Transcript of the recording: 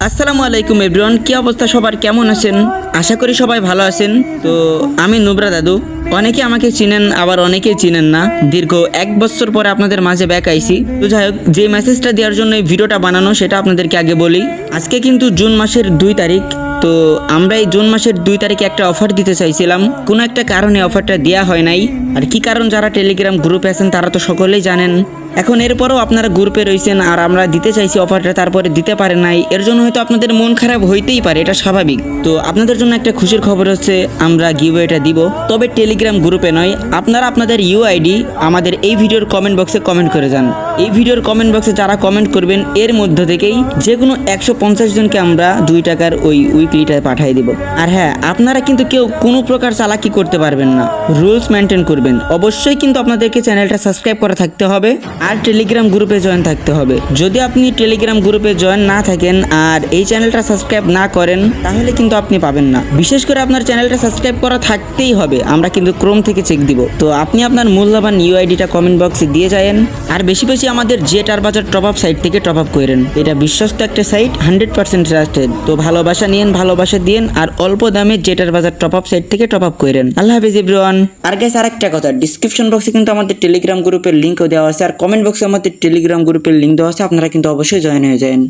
আসসালামু আলাইকুম এভরিওয়ান, কি অবস্থা সবার, কেমন আছেন? আশা করি সবাই ভালো আছেন। তো আমি নুবরা দাদু। অনেকে আমাকে চিনেন, আবার অনেকেই চিনেন না। দীর্ঘ 1 বছর পরে আপনাদের মাঝে ব্যাক আইছি। তো যাই হোক, যে মেসেজটা দেওয়ার জন্য এই ভিডিওটা বানানো সেটা আপনাদেরকে আগে বলি। আজকে কিন্তু জুন মাসের 2 তারিখ। তো আমরা এই জুন মাসের 2 তারিখে একটা অফার দিতে চাইছিলাম, কোনো একটা কারণে অফারটা দেওয়া হয় নাই। আর কি কারণ, যারা টেলিগ্রাম গ্রুপে আছেন তারা তো সকলেই জানেন। এখন এরপরও আপনারা গ্রুপে রয়েছেন আর আমরা দিতে চাইছি অফারটা, তারপরে দিতে পারে নাই। এর জন্য হয়তো আপনাদের মন খারাপ হইতেই পারে, এটা স্বাভাবিক। তো আপনাদের জন্য একটা খুশির খবর হচ্ছে, আমরা গিভওয়েটা দিব, তবে টেলিগ্রাম গ্রুপে নয়। আপনারা আপনাদের ইউআইডি আমাদের এই ভিডিওর কমেন্ট বক্সে কমেন্ট করে যান। এই ভিডিওর কমেন্ট বক্সে যারা কমেন্ট করবেন এর মধ্য থেকেই যে কোনো 150 জনকে আমরা 2 টাকার ওই উইকলিটা পাঠিয়ে দিব। আর হ্যাঁ, আপনারা কিন্তু কেউ কোনো প্রকার চালাকি করতে পারবেন না, রুলস মেনটেন করবেন। অবশ্যই কিন্তু আপনাদেরকে চ্যানেলটা সাবস্ক্রাইব করা থাকতে হবে আর টেলিগ্রাম গ্রুপে জয়েন থাকতে হবে। যদি আপনি টেলিগ্রাম গ্রুপে জয়েন না থাকেন আর এই চ্যানেলটা সাবস্ক্রাইব না করেন, তাহলে কিন্তু আপনি পাবেন না। বিশেষ করে আপনার চ্যানেলটা সাবস্ক্রাইব করা থাকতেই হবে, আমরা কিন্তু ক্রোম থেকে চেক দিব। তো আপনি আপনার মূল্যবান ইউআইডিটা কমেন্ট বক্সে দিয়ে যায়েন। আর বেশি বেশি আমাদের জেটার বাজার টপ আপ সাইট থেকে টপ আপ করেন। এটা বিশ্বস্ত একটা সাইট, 100% ট্রাস্টেড। তো ভালোবাসা নিয়েন, ভালোবাসা দিয়েন, আর অল্প দামে জেটার বাজার টপ আপ সাইট থেকে টপ আপ করেন। আল্লাহ হাফেজ এভরিওয়ান। আর গাইস, আরেকটা কথা, ডিসক্রিপশন বক্সে কিন্তু আমাদের টেলিগ্রাম গ্রুপের লিঙ্কও দেওয়া আছে, আর কমেন্ট বক্সে আমাদের টেলিগ্রাম গ্রুপের লিঙ্ক দেওয়া আছে। আপনারা কিন্তু অবশ্যই জয়েন হয়ে যান।